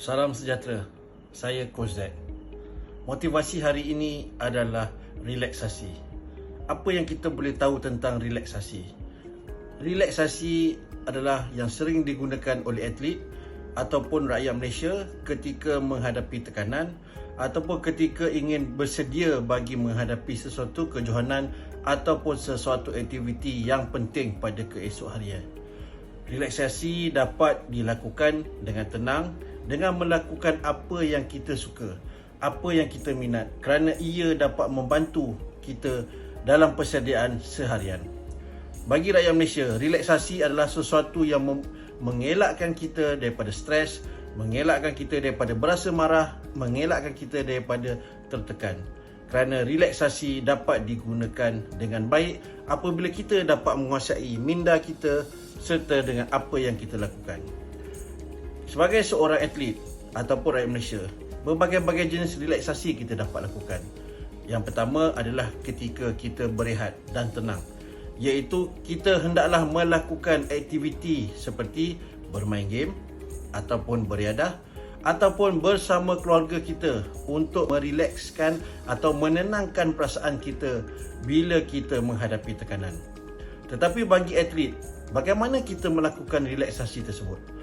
Salam sejahtera, saya Coach Z. Motivasi hari ini adalah relaksasi. Apa yang kita boleh tahu tentang relaksasi? Relaksasi adalah yang sering digunakan oleh atlet ataupun rakyat Malaysia ketika menghadapi tekanan ataupun ketika ingin bersedia bagi menghadapi sesuatu kejohanan ataupun sesuatu aktiviti yang penting pada keesok harian. Relaksasi dapat dilakukan dengan tenang dengan melakukan apa yang kita suka, apa yang kita minat, kerana ia dapat membantu kita dalam persediaan seharian. Bagi rakyat Malaysia, relaksasi adalah sesuatu yang mengelakkan kita daripada stres, mengelakkan kita daripada berasa marah, mengelakkan kita daripada tertekan. Kerana relaksasi dapat digunakan dengan baik apabila kita dapat menguasai minda kita serta dengan apa yang kita lakukan. Sebagai seorang atlet ataupun rakyat Malaysia, berbagai-bagai jenis relaksasi kita dapat lakukan. Yang pertama adalah ketika kita berehat dan tenang, iaitu kita hendaklah melakukan aktiviti seperti bermain game ataupun beriadah ataupun bersama keluarga kita untuk merelakskan atau menenangkan perasaan kita bila kita menghadapi tekanan. Tetapi bagi atlet, bagaimana kita melakukan relaksasi tersebut?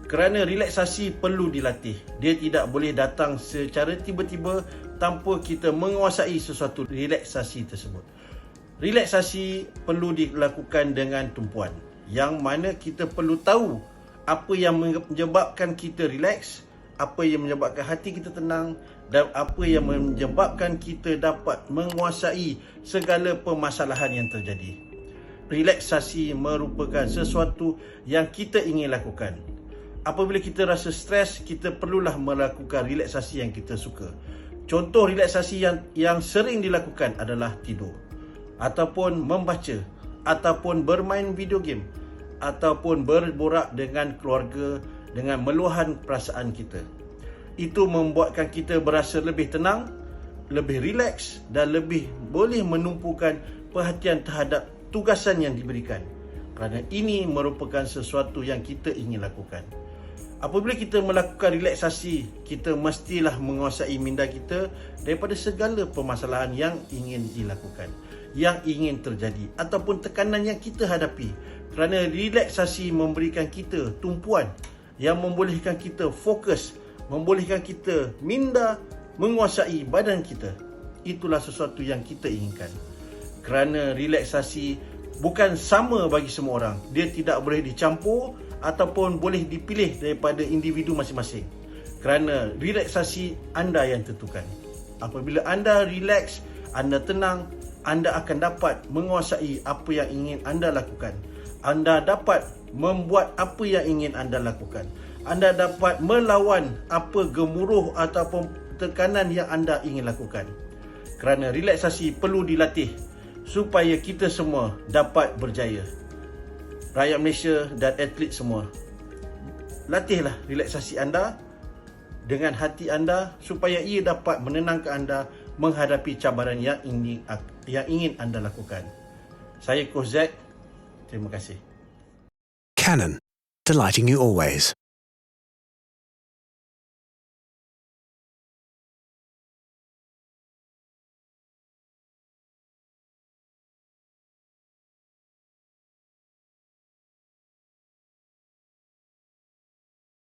Kerana relaksasi perlu dilatih. Dia tidak boleh datang secara tiba-tiba tanpa kita menguasai sesuatu relaksasi tersebut. Relaksasi perlu dilakukan dengan tumpuan, yang mana kita perlu tahu apa yang menyebabkan kita relax, apa yang menyebabkan hati kita tenang dan apa yang menyebabkan kita dapat menguasai segala permasalahan yang terjadi. Relaksasi merupakan sesuatu yang kita ingin lakukan. Apabila kita rasa stres, kita perlulah melakukan relaksasi yang kita suka. Contoh relaksasi yang sering dilakukan adalah tidur, ataupun membaca, ataupun bermain video game, ataupun berborak dengan keluarga dengan meluahkan perasaan kita. Itu membuatkan kita berasa lebih tenang, lebih rileks dan lebih boleh menumpukan perhatian terhadap tugasan yang diberikan. Kerana ini merupakan sesuatu yang kita ingin lakukan. Apabila kita melakukan relaksasi, kita mestilah menguasai minda kita daripada segala permasalahan yang ingin dilakukan, yang ingin terjadi ataupun tekanan yang kita hadapi. Kerana relaksasi memberikan kita tumpuan yang membolehkan kita fokus, membolehkan kita minda menguasai badan kita. Itulah sesuatu yang kita inginkan. Kerana relaksasi bukan sama bagi semua orang. Dia tidak boleh dicampur ataupun boleh dipilih daripada individu masing-masing. Kerana relaksasi anda yang tentukan. Apabila anda relax, anda tenang, anda akan dapat menguasai apa yang ingin anda lakukan. Anda dapat membuat apa yang ingin anda lakukan. Anda dapat melawan apa gemuruh ataupun tekanan yang anda ingin lakukan. Kerana relaksasi perlu dilatih supaya kita semua dapat berjaya. Rakyat Malaysia dan atlet semua, latihlah relaksasi anda dengan hati anda supaya ia dapat menenangkan anda menghadapi cabaran yang ingin anda lakukan. Saya Coach Z. Terima kasih. Canon, delighting you always.